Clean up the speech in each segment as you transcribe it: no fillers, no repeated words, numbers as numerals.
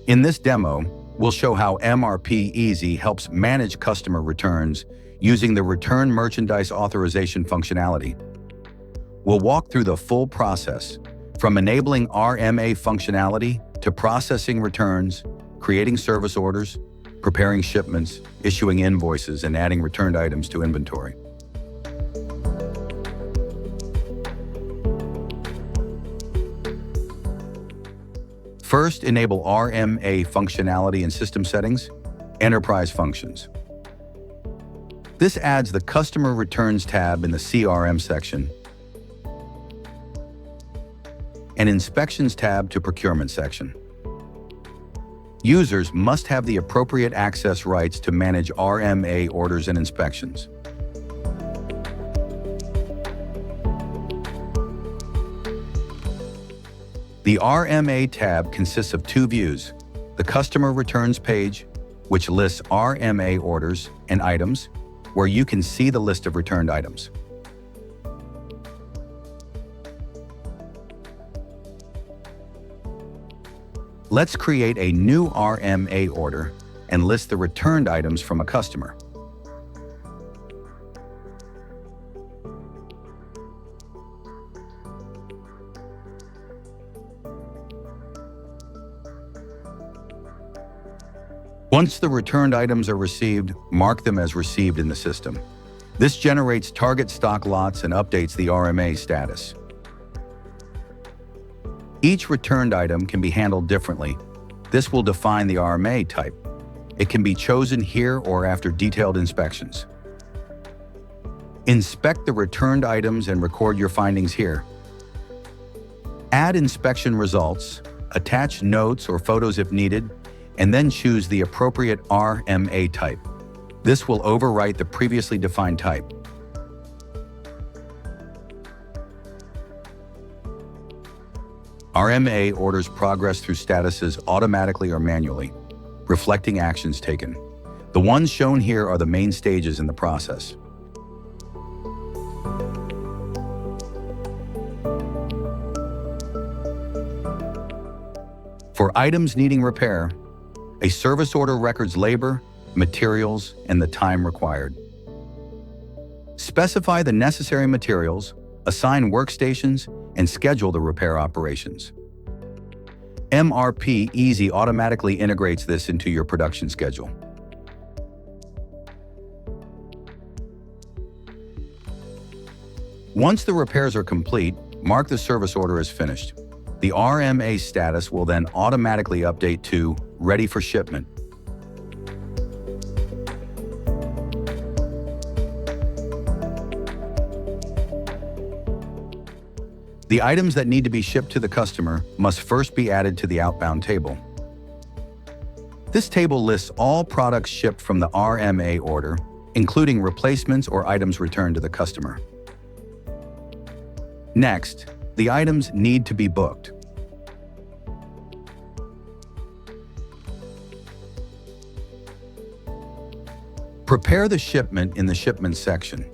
In this demo, we'll show how MRPeasy helps manage customer returns using the Return Merchandise Authorization functionality. We'll walk through the full process, from enabling RMA functionality to processing returns, creating service orders, preparing shipments, issuing invoices, and adding returned items to inventory. First, enable RMA functionality in System Settings, Enterprise Functions. This adds the Customer Returns tab in the CRM section and Inspections tab to Procurement section. Users must have the appropriate access rights to manage RMA orders and inspections. The RMA tab consists of two views: the Customer Returns page, which lists RMA orders and items, where you can see the list of returned items. Let's create a new RMA order and list the returned items from a customer. Once the returned items are received, mark them as received in the system. This generates target stock lots and updates the RMA status. Each returned item can be handled differently. This will define the RMA type. It can be chosen here or after detailed inspections. Inspect the returned items and record your findings here. Add inspection results, attach notes or photos if needed, and then choose the appropriate RMA type. This will overwrite the previously defined type. RMA orders progress through statuses automatically or manually, reflecting actions taken. The ones shown here are the main stages in the process. For items needing repair, a service order records labor, materials, and the time required. Specify the necessary materials, assign workstations, and schedule the repair operations. MRPeasy automatically integrates this into your production schedule. Once the repairs are complete, mark the service order as finished. The RMA status will then automatically update to Ready for Shipment. The items that need to be shipped to the customer must first be added to the outbound table. This table lists all products shipped from the RMA order, including replacements or items returned to the customer. Next, the items need to be booked. Prepare the shipment in the Shipment section.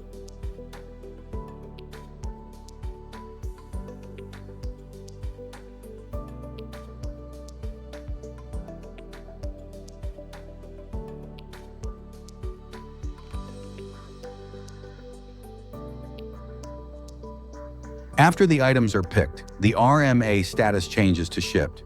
After the items are picked, the RMA status changes to Shipped.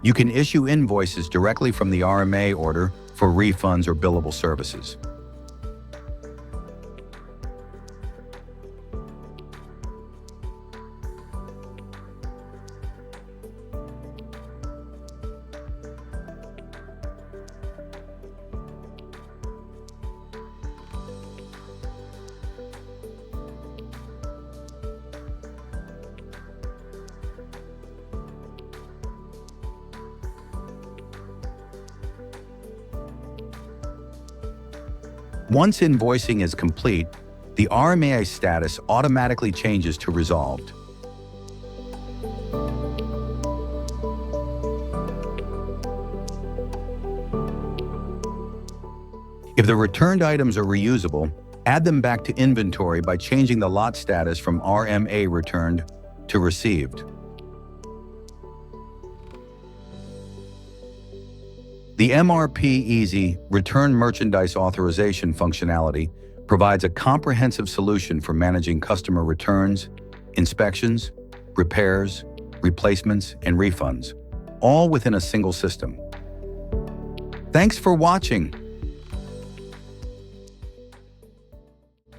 You can issue invoices directly from the RMA order for refunds or billable services. Once invoicing is complete, the RMA status automatically changes to Resolved. If the returned items are reusable, Add them back to inventory by changing the lot status from RMA returned to received. The MRPeasy Return Merchandise Authorization functionality provides a comprehensive solution for managing customer returns, inspections, repairs, replacements, and refunds, all within a single system. Thanks for watching.